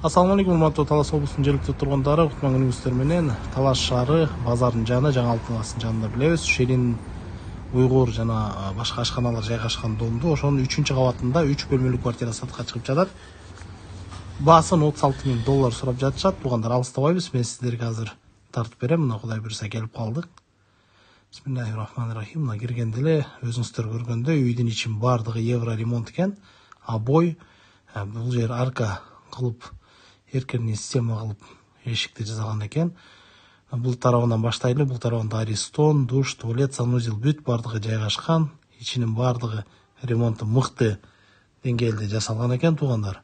Assalamu алейкум, урматтуу Талас облусунун желектүү тургундары, кутман күнүңүздөр менен. Талас шаары базардын жаны, жаңы Алтын Астын жанында билебиз. Шерин уйгур жана башка ашканалар жайгашкан домду, ошонун 3-кабатында 3 бөлмөлүү квартира сатыкка чыгып жатат. Баасын $36,000 сурап жатышат. Туугандар, алыстабайбыз. Мен сиздерге азыр тартып берем. Мына Кудай буйрса келип калдык. Бисмиллахиррахманиррахим. Мына киргенде эле өзүңүздөр көргөндөй үйдүн ичин баардыгы евро ремонт экен. Обой, бул жер арка кылып, эркерний система кылып эшикти жасаган экен. Бул тарабынан баштайлы, бул тарабында аристон, душ, туалет, санузел бүт баардыгы жайгашкан. Ичинин баардыгы ремонту мыкты деңгээлде жасалган экен, туугандар.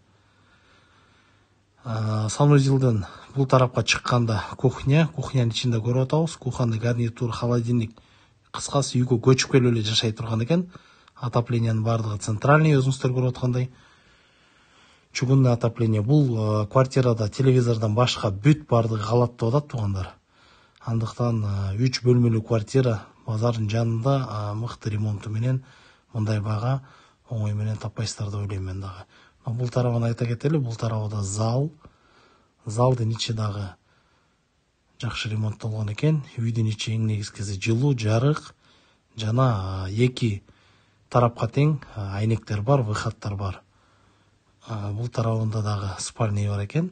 Санузелден бул тарапка чыкканда кухнянын ичинде көрүп атабыз. Кухонный гарнитур, холодильник, кыскасы үйгө көчүп келип эле жашай турган экен. Отоплениянын баардыгы центральный, өзүңүздөр көрүп аткандай. Чугунный отопление. Бул квартирада телевизордон башка бүт баардыгы калаттап атат, туугандар. Андыктан 3 бөлмөлүү квартира базардын жанында мыкты ремонту менен мындай бага оңой менен таппайсыздар деп ойлойм мен дагы. Бул тарабын айта кетели, бул тарабында зал. Залдын ичи дагы жакшы ремонттолгон экен. Үйдүн ичи эң негизгиси жылуу, жарык жана 2 тарапка тең айнектер бар, выходтор бар. Бул тарабында дагы спальный бар экен.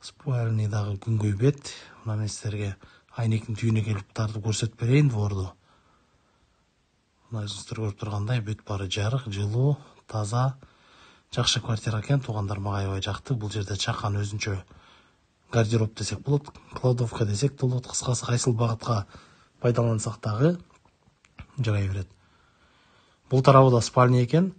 Спальный дагы күнгөй бет. Мына мен силерге айнектин түйүнү келип тартып көрсөтүп берейин дворду. Мына өзүңүздөр көрүп тургандай бүт баары жарык, жылуу, таза, жакшы квартира экен, туугандар, мага аябай жакты. Бул жерде чакан өзүнчө гардероб десек болот, кладовка десек да болот. Кыскасы кайсыл багытка пайдалансак дагы жарай берет. Бул тарабы да спальный экен.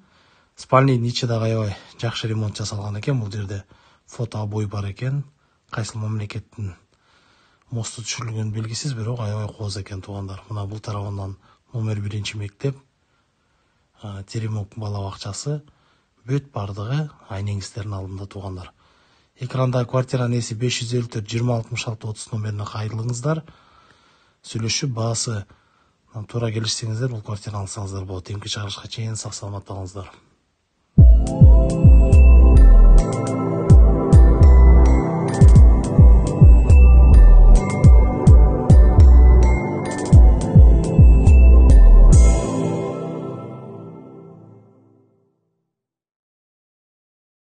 Спальныйдын ичи дагы аябай жакшы ремонт жасалган экен. Бул жерде фото обой бар экен. Кайсыл мамлекеттин мосту түшүрүлгөн белгисиз, бирок аябай кооз экен, туугандар. Мына бул тарабынан номер 1 мектеп, теремок бала бакчасы, бүт баардыгы айнеңиздердин алдында, туугандар. Экранда квартиранын эси 554-2066-30 номерине кайрылыңыздар. Сүйлөшүп, баасы туура келишсеңиздер, бул квартираны алсаңыздар болот. Эмки чыгарышка чейин сак саламат болуңуздар.